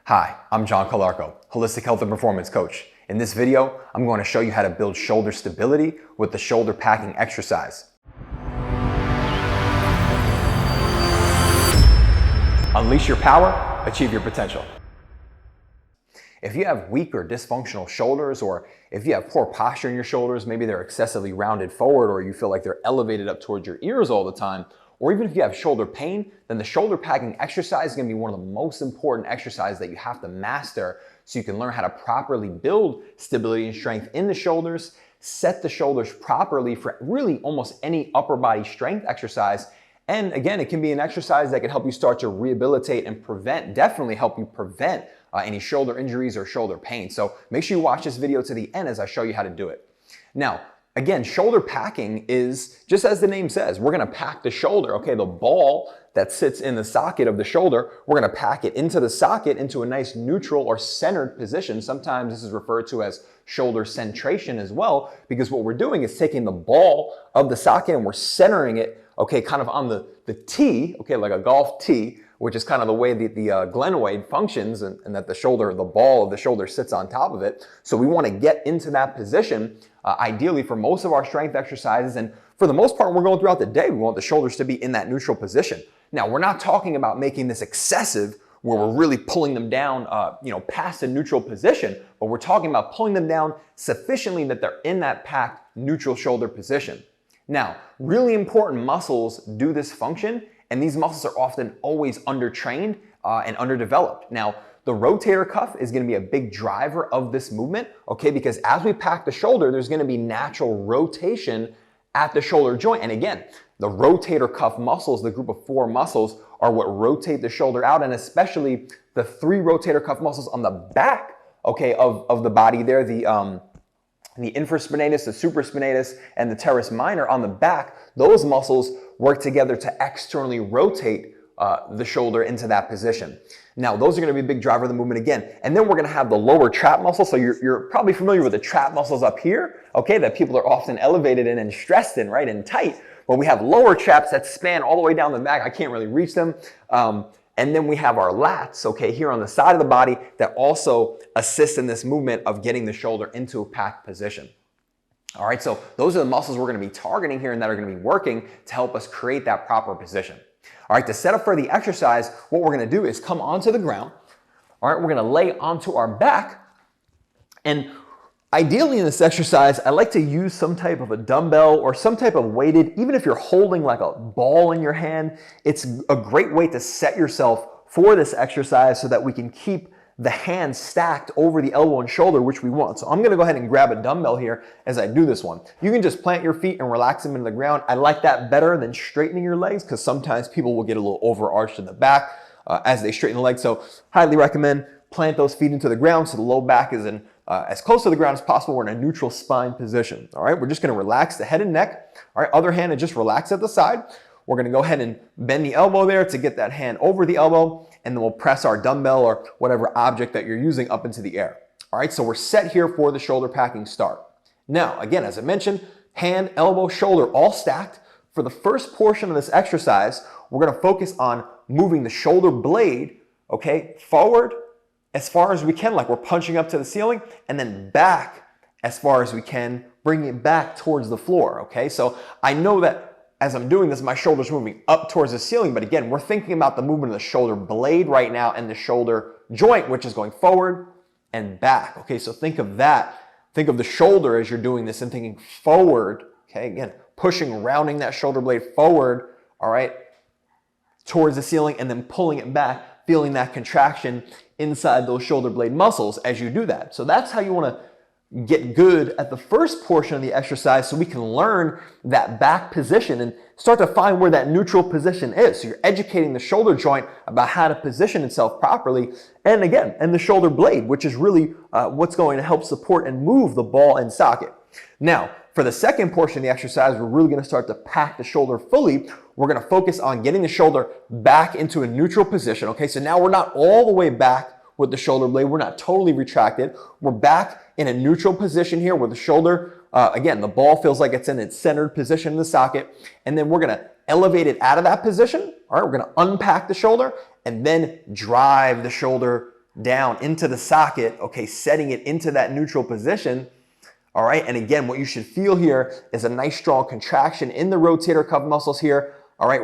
Hi, I'm John Calarco, Holistic Health and Performance Coach. In this video, I'm going to show you how to build shoulder stability with the shoulder packing exercise. Unleash your power, achieve your potential. If you have weak or dysfunctional shoulders, or if you have poor posture in your shoulders, maybe they're excessively rounded forward, or you feel like they're elevated up towards your ears all the time, or even if you have shoulder pain, then the shoulder packing exercise is going to be one of the most important exercises that you have to master so you can learn how to properly build stability and strength in the shoulders, set the shoulders properly for really almost any upper body strength exercise. And again, it can be an exercise that can help you start to rehabilitate and definitely help you prevent any shoulder injuries or shoulder pain. So make sure you watch this video to the end as I show you how to do it. Now, again, shoulder packing is, just as the name says, we're gonna pack the shoulder, okay? The ball that sits in the socket of the shoulder, we're gonna pack it into the socket into a nice neutral or centered position. Sometimes this is referred to as shoulder centration as well, because what we're doing is taking the ball of the socket and we're centering it, okay, kind of on the tee, okay, like a golf tee, which is kind of the way the glenoid functions and that the ball of the shoulder sits on top of it. So we wanna get into that position, ideally for most of our strength exercises. And for the most part, when we're going throughout the day, we want the shoulders to be in that neutral position. Now, we're not talking about making this excessive where we're really pulling them down, past a neutral position, but we're talking about pulling them down sufficiently that they're in that packed neutral shoulder position. Now, really important muscles do this function, and these muscles are often always undertrained and underdeveloped. Now, the rotator cuff is gonna be a big driver of this movement, okay? Because as we pack the shoulder, there's gonna be natural rotation at the shoulder joint. And again, the rotator cuff muscles, the group of 4 muscles, are what rotate the shoulder out, and especially the 3 rotator cuff muscles on the back, okay, of the body there, the infraspinatus, the supraspinatus, and the teres minor on the back. Those muscles work together to externally rotate the shoulder into that position. Now, those are going to be a big driver of the movement again. And then we're going to have the lower trap muscle. So you're probably familiar with the trap muscles up here, okay, that people are often elevated in and stressed in, right, and tight. But we have lower traps that span all the way down the back. I can't really reach them. And then we have our lats, okay, here on the side of the body that also assist in this movement of getting the shoulder into a packed position. All right, so those are the muscles we're going to be targeting here and that are going to be working to help us create that proper position. All right, to set up for the exercise, what we're going to do is come onto the ground. All right, we're going to lay onto our back. And ideally in this exercise, I like to use some type of a dumbbell or some type of weighted, even if you're holding like a ball in your hand, it's a great way to set yourself for this exercise so that we can keep the hand stacked over the elbow and shoulder, which we want. So I'm gonna go ahead and grab a dumbbell here as I do this one. You can just plant your feet and relax them into the ground. I like that better than straightening your legs because sometimes people will get a little overarched in the back as they straighten the legs. So highly recommend plant those feet into the ground so the low back is in as close to the ground as possible. We're in a neutral spine position. All right, we're just gonna relax the head and neck. All right, other hand and just relax at the side. We're gonna go ahead and bend the elbow there to get that hand over the elbow, and then we'll press our dumbbell or whatever object that you're using up into the air. All right, so we're set here for the shoulder packing start. Now, again, as I mentioned, hand, elbow, shoulder all stacked. For the first portion of this exercise, we're gonna focus on moving the shoulder blade, okay, forward as far as we can, like we're punching up to the ceiling, and then back as far as we can, bringing it back towards the floor, okay? So I know that as I'm doing this, my shoulder's moving up towards the ceiling, but again, we're thinking about the movement of the shoulder blade right now and the shoulder joint, which is going forward and back, okay? So think of that. Think of the shoulder as you're doing this and thinking forward, okay? Again, pushing, rounding that shoulder blade forward, all right, towards the ceiling, and then pulling it back, feeling that contraction inside those shoulder blade muscles as you do that. So that's how you wanna get good at the first portion of the exercise so we can learn that back position and start to find where that neutral position is. So you're educating the shoulder joint about how to position itself properly. And again, and the shoulder blade, which is really what's going to help support and move the ball and socket. Now, for the second portion of the exercise, we're really going to start to pack the shoulder fully. We're going to focus on getting the shoulder back into a neutral position. Okay, so now we're not all the way back with the shoulder blade. We're not totally retracted. We're back in a neutral position here where the shoulder, again, the ball feels like it's in its centered position in the socket. And then we're going to elevate it out of that position. All right, we're going to unpack the shoulder and then drive the shoulder down into the socket, okay, setting it into that neutral position. All right, and again, what you should feel here is a nice strong contraction in the rotator cuff muscles here. All right,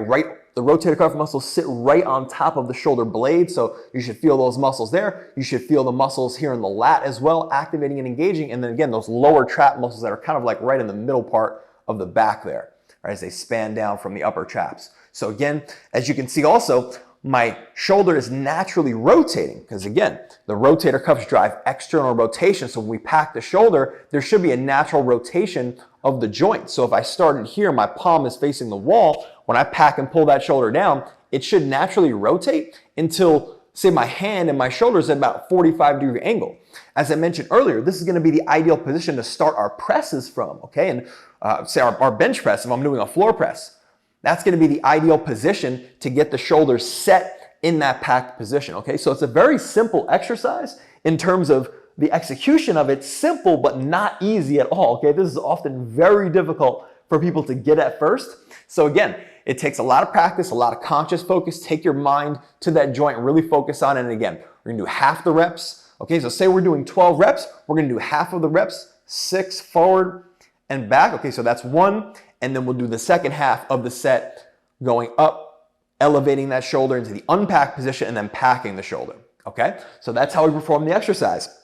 the rotator cuff muscles sit right on top of the shoulder blade, so you should feel those muscles there. You should feel the muscles here in the lat as well, activating and engaging, and then again, those lower trap muscles that are kind of like right in the middle part of the back there, right, as they span down from the upper traps. So again, as you can see also, my shoulder is naturally rotating because again, the rotator cuffs drive external rotation. So when we pack the shoulder, there should be a natural rotation of the joint. So if I started here, my palm is facing the wall. When I pack and pull that shoulder down, it should naturally rotate until, say, my hand and my shoulder is at about 45-degree angle. As I mentioned earlier, this is going to be the ideal position to start our presses from, okay? And say our bench press, if I'm doing a floor press, that's going to be the ideal position to get the shoulders set in that packed position, okay? So it's a very simple exercise in terms of the execution of it, simple but not easy at all, okay? This is often very difficult for people to get at first. So again, it takes a lot of practice, a lot of conscious focus. Take your mind to that joint and really focus on it. And again, we're gonna do half the reps, okay? So say we're doing 12 reps, we're gonna do half of the reps, 6 forward and back, okay? So that's 1. And then we'll do the second half of the set going up, elevating that shoulder into the unpacked position and then packing the shoulder, okay? So that's how we perform the exercise.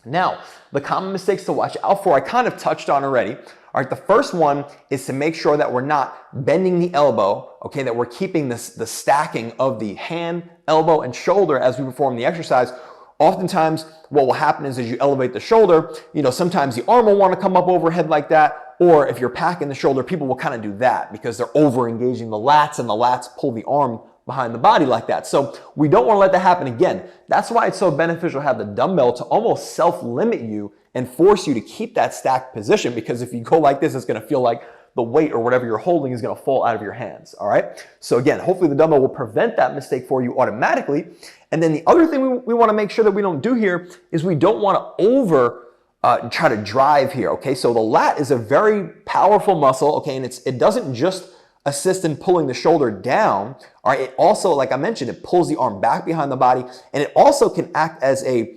Now, the common mistakes to watch out for, I kind of touched on already. All right, the first one is to make sure that we're not bending the elbow, okay, that we're keeping the stacking of the hand, elbow, and shoulder as we perform the exercise. Oftentimes, what will happen is as you elevate the shoulder, sometimes the arm will want to come up overhead like that, or if you're packing the shoulder, people will kind of do that because they're over-engaging the lats and the lats pull the arm behind the body like that. So we don't want to let that happen again. That's why it's so beneficial to have the dumbbell to almost self-limit you and force you to keep that stacked position, because if you go like this, it's going to feel like the weight or whatever you're holding is going to fall out of your hands, all right? So again, hopefully the dumbbell will prevent that mistake for you automatically. And then the other thing we want to make sure that we don't do here is we don't want to try to drive here, okay? So the lat is a very powerful muscle, okay? And it doesn't just assist in pulling the shoulder down, all right? It also, like I mentioned, it pulls the arm back behind the body, and it also can act as a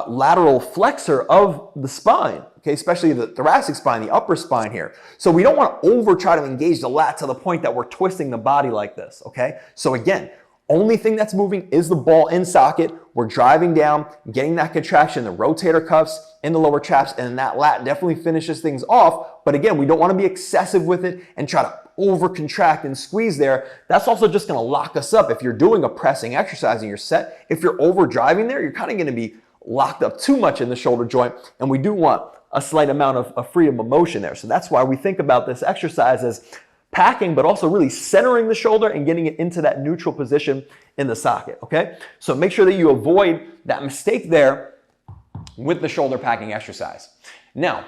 lateral flexor of the spine, okay? Especially the thoracic spine, the upper spine here. So we don't want to try to engage the lat to the point that we're twisting the body like this, okay? So again, only thing that's moving is the ball in socket. We're driving down, getting that contraction, the rotator cuffs in the lower traps, and that lat definitely finishes things off. But again, we don't want to be excessive with it and try to over contract and squeeze there. That's also just going to lock us up. If you're doing a pressing exercise in your set, if you're over driving there, you're kind of going to be locked up too much in the shoulder joint, and we do want a slight amount of freedom of motion there. So that's why we think about this exercise as packing, but also really centering the shoulder and getting it into that neutral position in the socket, okay? So make sure that you avoid that mistake there with the shoulder packing exercise. Now,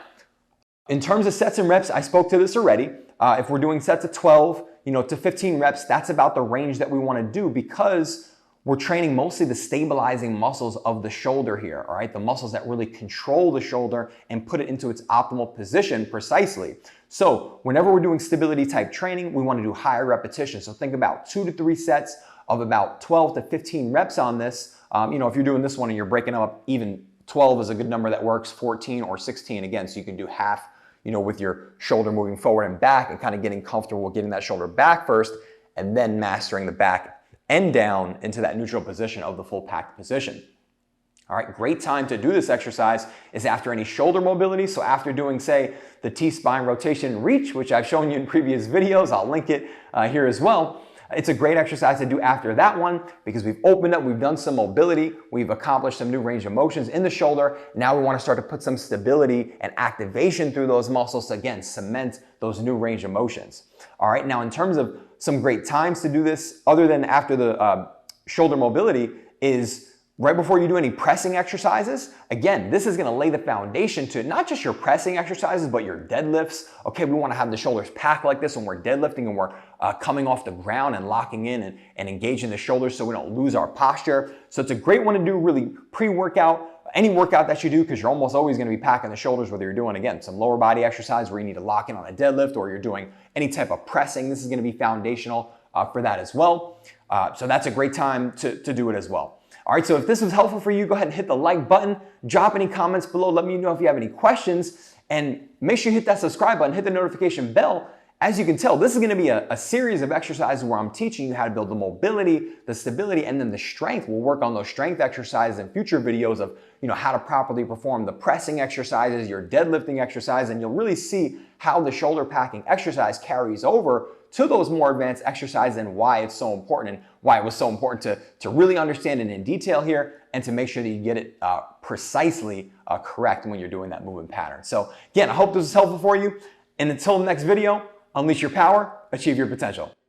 in terms of sets and reps, I spoke to this already. If we're doing sets of 12, to 15 reps, that's about the range that we want to do, because we're training mostly the stabilizing muscles of the shoulder here, all right? The muscles that really control the shoulder and put it into its optimal position precisely. So whenever we're doing stability type training, we want to do higher repetitions. So think about 2 to 3 sets of about 12 to 15 reps on this. If you're doing this one and you're breaking up, even 12 is a good number that works, 14 or 16 again, so you can do half, with your shoulder moving forward and back and kind of getting comfortable with getting that shoulder back first and then mastering the back and down into that neutral position of the full packed position. All right, great time to do this exercise is after any shoulder mobility. So after doing, say, the T-spine rotation and reach, which I've shown you in previous videos, I'll link it here as well. It's a great exercise to do after that one because we've opened up, we've done some mobility, we've accomplished some new range of motions in the shoulder. Now we want to start to put some stability and activation through those muscles to, again, cement those new range of motions. All right, now in terms of some great times to do this, other than after the shoulder mobility, is right before you do any pressing exercises. Again, this is going to lay the foundation to not just your pressing exercises, but your deadlifts. Okay, we want to have the shoulders packed like this when we're deadlifting and we're coming off the ground and locking in and engaging the shoulders so we don't lose our posture. So it's a great one to do really pre-workout, any workout that you do, because you're almost always going to be packing the shoulders, whether you're doing, again, some lower body exercise where you need to lock in on a deadlift, or you're doing any type of pressing. This is going to be foundational for that as well. So that's a great time to do it as well. All right, so if this was helpful for you, go ahead and hit the like button, drop any comments below, let me know if you have any questions, and make sure you hit that subscribe button, hit the notification bell. As you can tell, this is going to be a series of exercises where I'm teaching you how to build the mobility, the stability, and then the strength. We'll work on those strength exercises in future videos of how to properly perform the pressing exercises, your deadlifting exercise, and you'll really see how the shoulder packing exercise carries over to those more advanced exercises and why it's so important and why it was so important to really understand it in detail here and to make sure that you get it precisely correct when you're doing that movement pattern. So again, I hope this is helpful for you. And until the next video, unleash your power, achieve your potential.